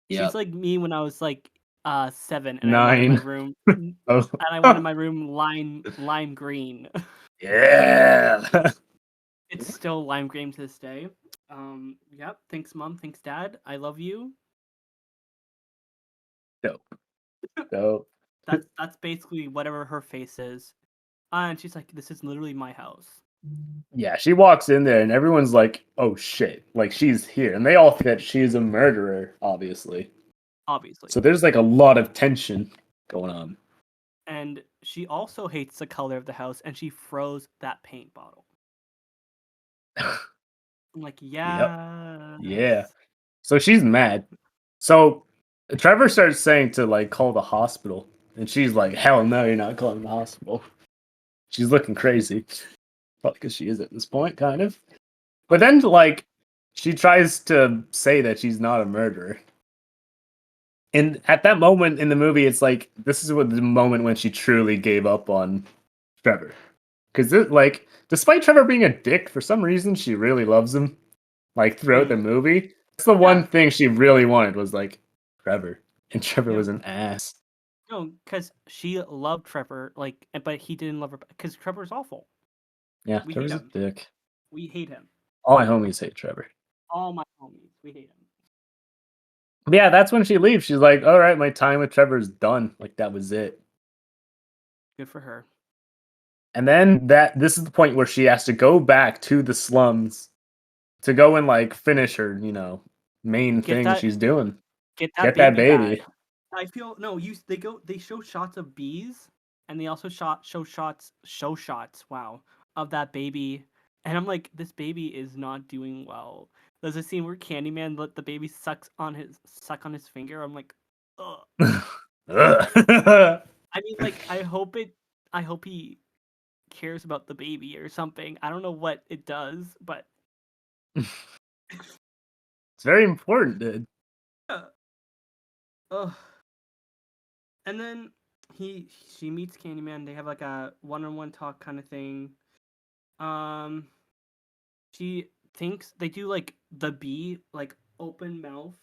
she's Yep. like me when I was like 7 and I wanted my 9. room Oh. and I wanted my room lime green. Yeah. It's still lime green to this day. Yep. Thanks, mom. Thanks, dad. I love you. Dope. Dope. That's basically whatever her face is. And she's like, "This is literally my house." Yeah, she walks in there and everyone's like, oh shit, like she's here. And they all think that she's a murderer, obviously. Obviously. So there's like a lot of tension going on. And she also hates the color of the house, and she froze that paint bottle. I'm like, Yep. yes. Yeah. So she's mad. So Trevor starts saying to like call the hospital. And she's like, hell no, you're not calling the hospital. She's looking crazy. Probably because she is at this point, kind of. But then, like, she tries to say that she's not a murderer. And at that moment in the movie, it's like, this is what the moment when she truly gave up on Trevor. Because, like, despite Trevor being a dick, for some reason, she really loves him. Like, throughout the Mm. movie. That's the Yeah. one thing she really wanted was, like, Trevor. And Trevor Yeah. was an ass. No, because she loved Trevor, like, but he didn't love her because Trevor's awful. Yeah, We hate Trevor's a him. dick. We hate him. All my homies hate Trevor. All my homies, we hate him. But yeah, that's when she leaves. She's like, all right, my time with Trevor's done. Like, that was it. Good for her. And then this is the point where she has to go back to the slums to go and like finish her, main Get thing that, she's doing. get that Get that baby back. baby. I feel no. They show shots of bees, and they also show shots. Wow, of that baby, and I'm like, this baby is not doing well. There's a scene where Candyman let the baby suck on his finger. I'm like, ugh. Ugh. I mean, like, I hope he cares about the baby or something. I don't know what it does, but It's very important, dude. yeah. Ugh. And then she meets Candyman. They have like a one-on-one talk kind of thing. Um, she thinks they do like the bee like open mouth.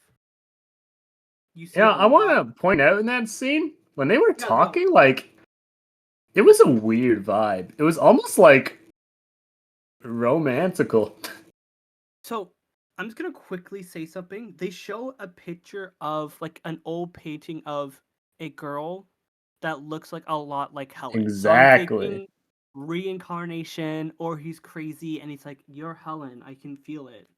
You see Yeah, a I lot. want to point out in that scene when they were Yeah, go. talking, like it was a weird vibe. It was almost like romantical. So I'm just gonna quickly say something. They show a picture of like an old painting of a girl that looks like a lot like Helen. So I'm Exactly. thinking reincarnation, or he's crazy and he's like, "You're Helen. I can feel it."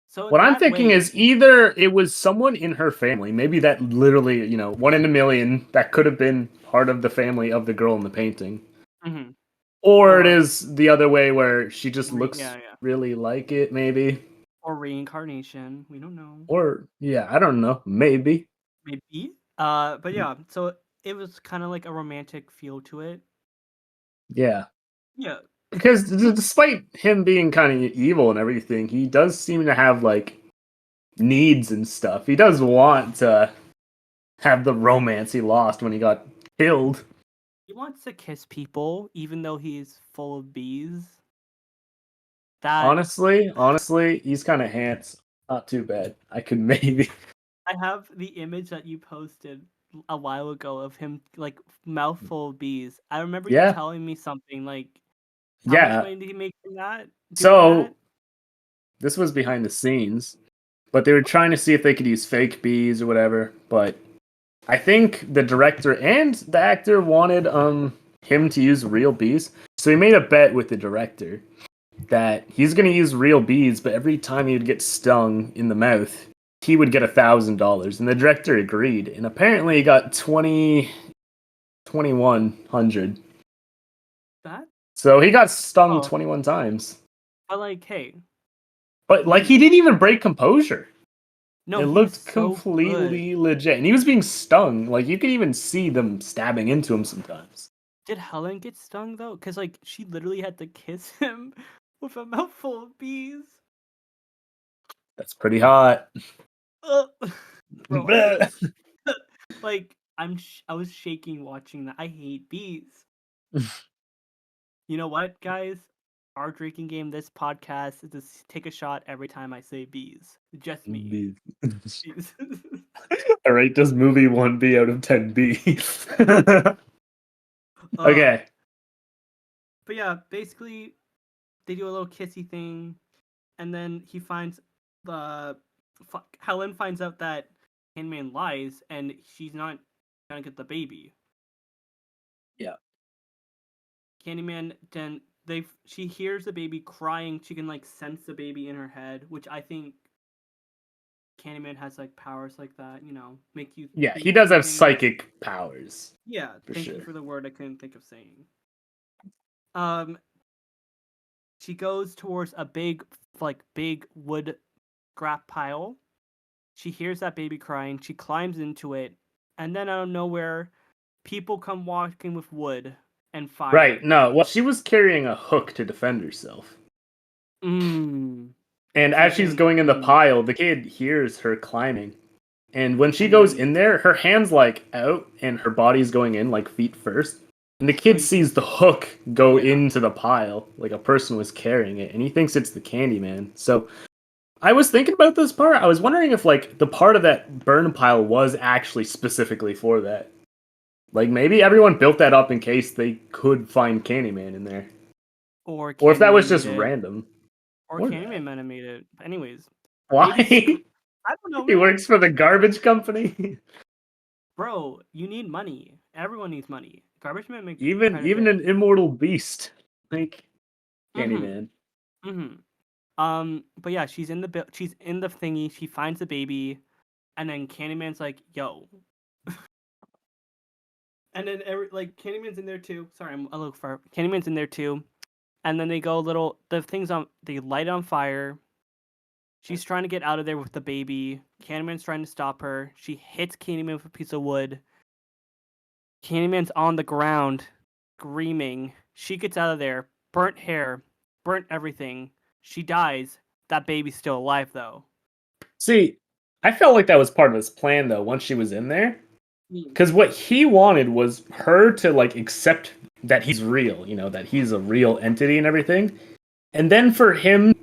So in What I'm that thinking way, is either it was someone in her family, maybe that literally, one in a million, that could have been part of the family of the girl in the painting. mhm, Or it or is the other way where she just yeah, looks yeah, really like it, maybe. or reincarnation. We don't know. Or, yeah, I don't know. Maybe. Maybe. But yeah. So it was kind of like a romantic feel to it. Yeah. Yeah. Because despite him being kind of evil and everything, he does seem to have, like, needs and stuff. He does want to have the romance he lost when he got killed. He wants to kiss people, even though he's full of bees. That Honestly, he's kind of handsome. Not too bad. I could maybe. I have the image that you posted a while ago of him like mouthful of bees. I remember you Yeah. telling me something like, how much Yeah. money did he make from that? Doing that? So, this was behind the scenes, but they were trying to see if they could use fake bees or whatever, but I think the director and the actor wanted him to use real bees. So he made a bet with the director that he's going to use real bees, but every time he would get stung in the mouth, he would get $1,000. And the director agreed. And apparently he got 2,100. That? So he got stung Oh, 21 times. but like, hey, But like he bees. didn't even break composure. No, It he's looked so good. completely legit. And he was being stung. Like you could even see them stabbing into him sometimes. Did Helen get stung though? Because like she literally had to kiss him with a mouthful of bees. That's pretty hot. Ugh. Bro, I hate like I was shaking watching that. I hate bees. You know what, guys? Our drinking game, this podcast, is to take a shot every time I say bees. Just me. Bees. Bees. All right, does movie 1B out of 10B? uh, Okay. but yeah, basically, they do a little kissy thing, and then he finds the Helen finds out that Candyman lies, and she's not gonna get the baby. Yeah. Candyman then she hears the baby crying. She can like sense the baby in her head, which I think Candyman has like powers like that. You know, make you Yeah, he think does have things. psychic powers, Yeah, for thank you sure. for the word I couldn't think of saying. Um, she goes towards a big wood scrap pile. She hears that baby crying. She climbs into it, and then out of nowhere, people come walking with wood and Right, fire. no, well, she was carrying a hook to defend herself. Mmm. And So you're as she's saying going in the mmm, pile, the kid hears her climbing. And when she and goes then in there, her hand's like out and her body's going in like feet first. And the so kid he thinks sees the it's hook go yeah. into the pile, like a person was carrying it, and he thinks it's the Candyman. So I was thinking about this part. I was wondering if like the part of that burn pile was actually specifically for that. Like maybe everyone built that up in case they could find Candyman in there. Or Or if that Candyman was made just it. random. Or Or Candyman that. might have made it. Anyways, Why? baby I don't know, He man. works for the garbage company. Bro, you need money. Everyone needs money. Garbage men make quite a Even bit. an immortal beast like Mm-hmm. Candyman. Mm-hmm. But yeah, she's in the thingy. She finds the baby, and then Candyman's like, "Yo," and then Candyman's in there too. Sorry, I'm a little far. Candyman's in there too, and then they go a little. The things on they light on fire. She's trying to get out of there with the baby. Candyman's trying to stop her. She hits Candyman with a piece of wood. Candyman's on the ground, screaming. She gets out of there, burnt hair, burnt everything. She dies. That baby's still alive though. See, I felt like that was part of his plan though, once she was in there. Mm. Because what he wanted was her to like accept that he's real, that he's a real entity and everything. And then for him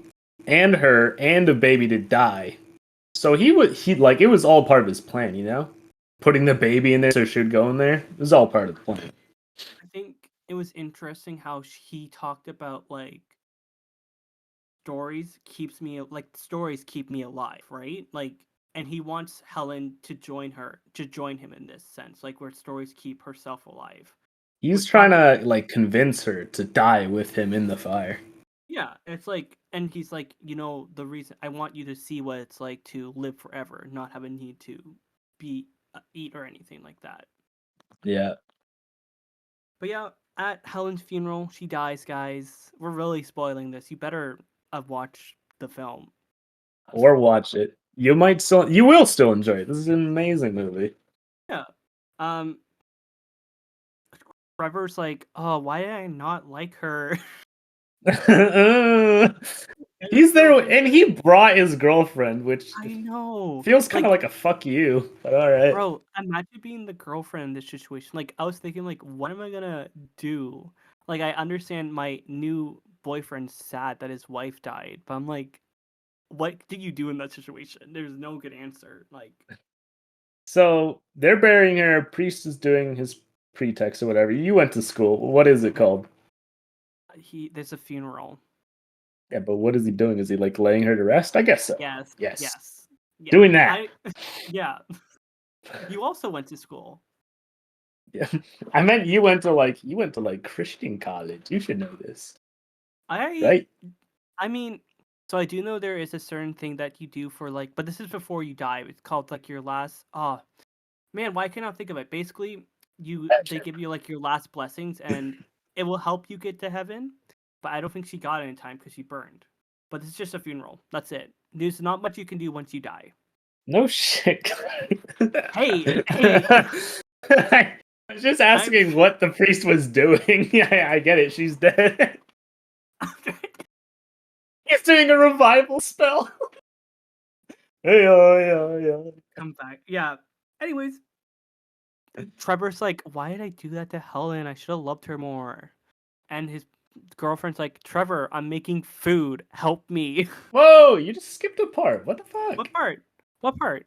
and her and the baby to die. So he like it was all part of his plan. Putting the baby in there so she would go in there. It was all part of the plan. I think it was interesting how he talked about like stories keep me alive, right? Like, and he wants Helen to join him in this sense, like where stories keep herself alive. He's Which trying by the way, to like convince her to die with him in the fire. yeah, it's like, and he's like, the reason I want you to see what it's like to live forever, not have a need to be eat or anything like that. Yeah. But yeah, at Helen's funeral, she dies, guys. We're really spoiling this. You better have watched the film. Or watch it. You will still enjoy it. This is an amazing movie. Yeah. Um, Trevor's like, oh, why did I not like her? And his He's there girlfriend's and like, he brought his girlfriend, which I know. feels kind of Like, like a fuck you, but all right. bro, imagine being the girlfriend in this situation. Like, I was thinking, like, what am I gonna do? Like, I understand my new boyfriend's sad that his wife died, but I'm like, what do you do in that situation? There's no good answer. Like, So they're burying her. Priest is doing his pretext or whatever. You went to school. What is it called? there's a funeral. Yeah, but what is he doing? Is he like laying her to rest? I guess so. Yes, Yes, yes, yeah. doing that. Yeah. You also went to school. Yeah. I meant you went to like Christian college. You should know this, I, right? I mean, so I do know there is a certain thing that you do for like, but this is before you die. It's called like your last. Oh man, why can't I think of it? Basically, they give you like your last blessings, and it will help you get to heaven. But I don't think she got it in time because she burned. But it's just a funeral. That's it. There's not much you can do once you die. No shit. Hey, hey, I was just I'm. asking what the priest was doing. Yeah, I get it. She's dead. He's doing a revival spell. Hey, yeah. Come back. Yeah. Anyways, Trevor's like, why did I do that to Helen? I should have loved her more. And his girlfriend's like, Trevor, I'm making food. Help me. Whoa, you just skipped a part. What the What fuck? part? What part?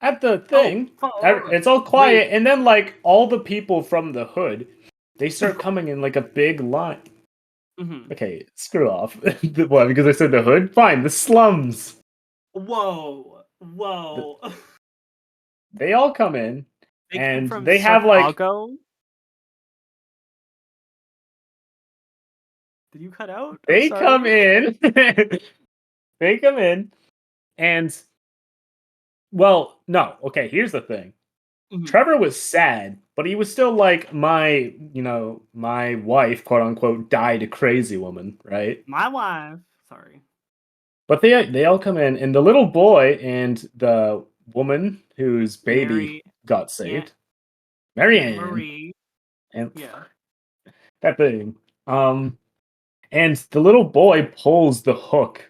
At the Oh, thing, oh, it's all wait. quiet, and then like all the people from the hood, they start coming in like a big line. Hmm. Okay, screw off. What? Because I said the hood? Fine, the slums. Whoa. The, Whoa. they all come in, They came and from they have like Chicago? Did you cut out? I'm they come sorry. in, they come in, and well, no. Okay, here's the thing. Hmm. Trevor was sad, but he was still like my wife, quote unquote, died a crazy woman, right? My wife. Sorry. But they all come in, and the little boy and the woman whose baby Mary, got Aunt, saved, Aunt Marianne, Marie. and Yeah. that thing. And the little boy pulls the hook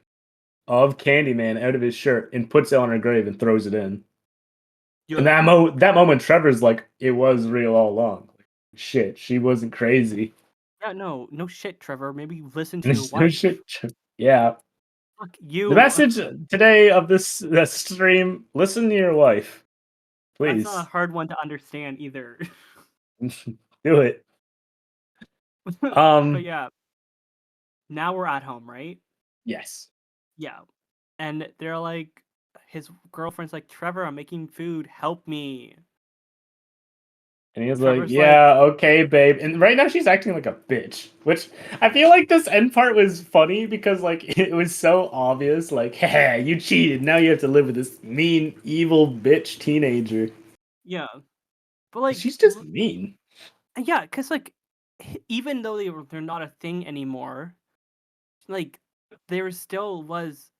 of Candyman out of his shirt and puts it on her grave and throws it in. And Yeah. that moment, Trevor's like, it was real all along. Like, shit, she wasn't crazy. Yeah, no. No shit, Trevor. Maybe listen to And your it's no wife. shit. Yeah. Fuck The you. message today of this stream: listen to your wife, That's not a please. hard one to understand either. Do it. But Um. yeah, now we're at home, right? Yes. Yeah. And they're like, his girlfriend's like, Trevor, I'm making food. Help me. And he was like, Trevor's like, "Yeah, okay, babe." And right now she's acting like a bitch, which I feel like this end part was funny because like it was so obvious. Like, hey, you cheated. Now you have to live with this mean, evil bitch teenager. yeah. But like, She's just mean. yeah, because like, even though they're not a thing anymore, like, there still was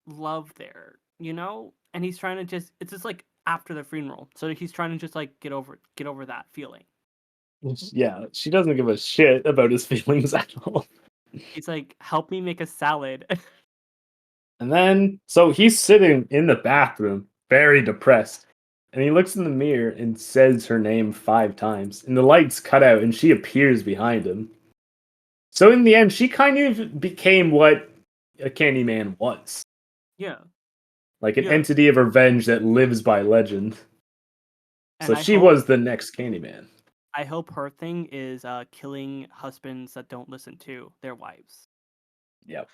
love there, you know? And he's trying to it's just like after the funeral. So he's trying to just like get over that feeling. Yeah, she doesn't give a shit about his feelings at all. He's like, help me make a salad. And then, so he's sitting in the bathroom, very depressed. And he looks in the mirror and says her name 5 times. And the lights cut out and she appears behind him. So in the end, she kind of became what a Candyman was, Yeah. like an Yeah. entity of revenge that lives by legend. So And she was the next Candyman. I hope her thing is killing husbands that don't listen to their wives. Yep.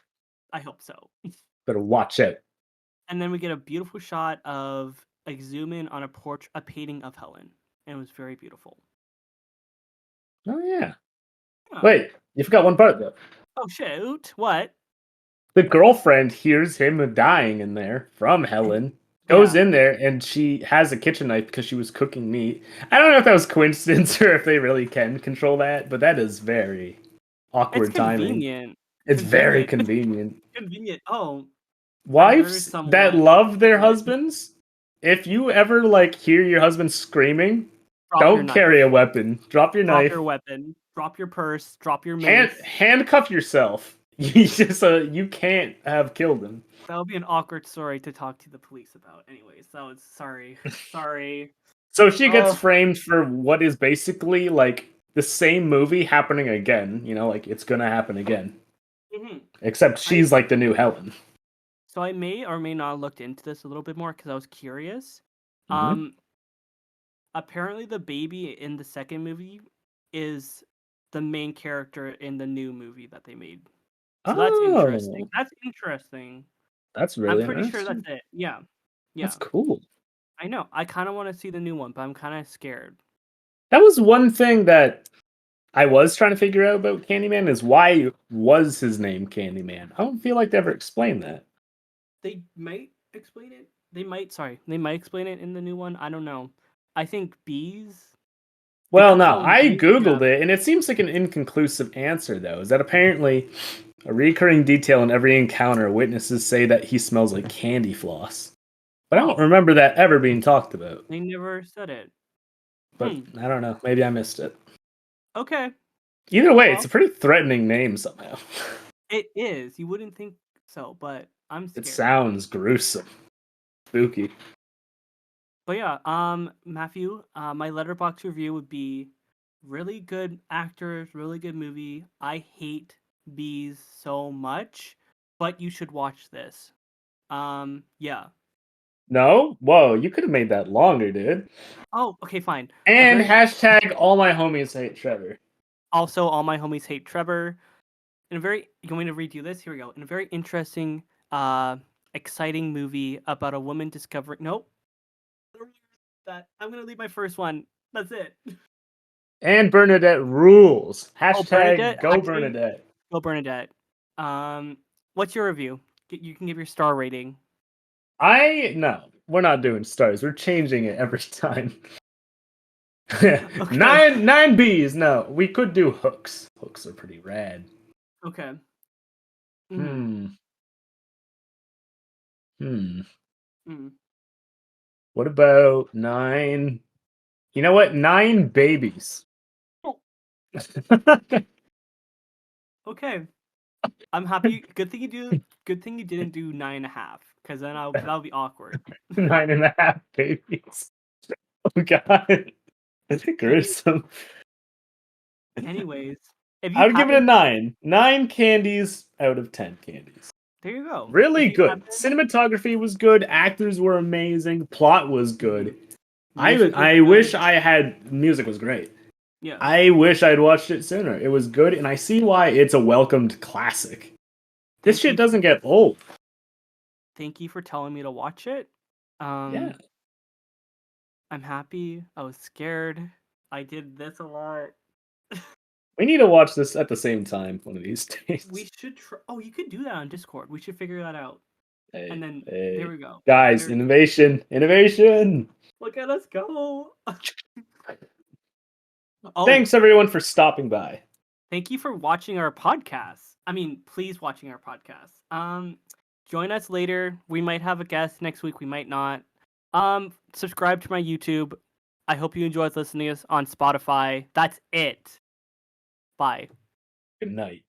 I hope so. Better watch out. And then we get a beautiful shot of like zoom in on a painting of Helen, and it was very beautiful. Oh yeah. Yeah. Wait, you forgot one part though. Oh shoot! What? The girlfriend hears him dying in there from And Helen, goes yeah, in there, and she has a kitchen knife because she was cooking meat. I don't know if that was coincidence or if they really can control that, but that is very it's awkward timing. convenient. It's very Convenient. convenient. Convenient. Oh, I murdered Wives that someone. love their What? husbands, if you ever like hear your husband screaming, Drop your don't carry a knife. weapon. Drop your Drop your knife. weapon. Drop your purse. Drop your mace. Handcuff yourself. You just you can't have killed him. That would be an awkward story to talk to the police about. Anyways, that was sorry. Sorry. So she gets Oh. framed for what is basically like the same movie happening again. You know, like it's gonna happen again. hmm Except I she's like the new Helen. so I may or may not have looked into this a little bit more because I was curious. Hmm. Um, apparently the baby in the second movie is the main character in the new movie that they made. So that's interesting. Oh, That's interesting. that's I'm really pretty sure that's interesting. it. Yeah. That's Yeah. cool. I know. I kind of want to see the new one, but I'm kind of scared. That was one thing that I was trying to figure out about Candyman is why was his name Candyman? I don't feel like they ever explained that. They might explain it. They might explain it in the new one. I don't know. I think bees. They Well, could no, call them I bees. Yeah. googled it, and it seems like an inconclusive answer though. Is that apparently a recurring detail in every encounter? Witnesses say that he smells like candy floss, but I don't Oh, remember that ever being talked about. they never said it. But Hmm. I don't know. Maybe I missed it. Okay. Either way, it's Well, a pretty threatening name somehow. it is. You wouldn't think so, but I'm It scared. sounds gruesome, spooky. But yeah, Matthew, my letterbox review would be really good actors, really good movie. I hate bees so much, but you should watch this. Yeah. No, whoa, you could have made that longer, dude. Oh, okay, fine. A And very hashtag all my homies hate Trevor. also all my homies hate Trevor. In a very you want me to read you this? Here we go. In a very interesting, exciting movie about a woman discovering. Nope. That I'm gonna leave my first one. That's it. And Bernadette rules. Oh, Hashtag Bernadette. go Actually, Bernadette. go Bernadette. Um, what's your review? You can give your star rating. No, we're not doing stars. We're changing it every time. Okay. nine B's. No, we could do hooks. Hooks are pretty rad. Okay. Mm. Hmm. Hmm. Mm. What about nine? You know what? Nine babies. Oh, okay. I'm happy. Good thing you do. Good thing you didn't do 9.5, because then that would be awkward. Nine and a half babies. Oh god. That's Any, gruesome. anyways, if you I would give it a happen, nine. Nine candies out of 10 candies. there you go. Really If you good. happen, Cinematography was good. Actors were amazing. Plot was good. music was I wish good. I had. Music was great. Yes. I wish I'd watched it sooner. It was good, and I see why it's a welcomed classic. This Thank shit you. doesn't get old. Thank you for telling me to watch it. Yeah. Um, I'm happy. I was scared. I did this a lot. We need to watch this at the same time one of these We days. should try. Oh, you could do that on Discord. We should figure that out. And Hey, then there hey. we go. Guys, There we go. innovation, innovation. Look at us go. Oh, Thanks everyone for stopping by. thank you for watching our podcast. I mean, please watching our podcast. Join us later. We might have a guest next week. We might not. Subscribe to my YouTube. I hope you enjoyed listening to us on Spotify. That's it. Bye. Good night.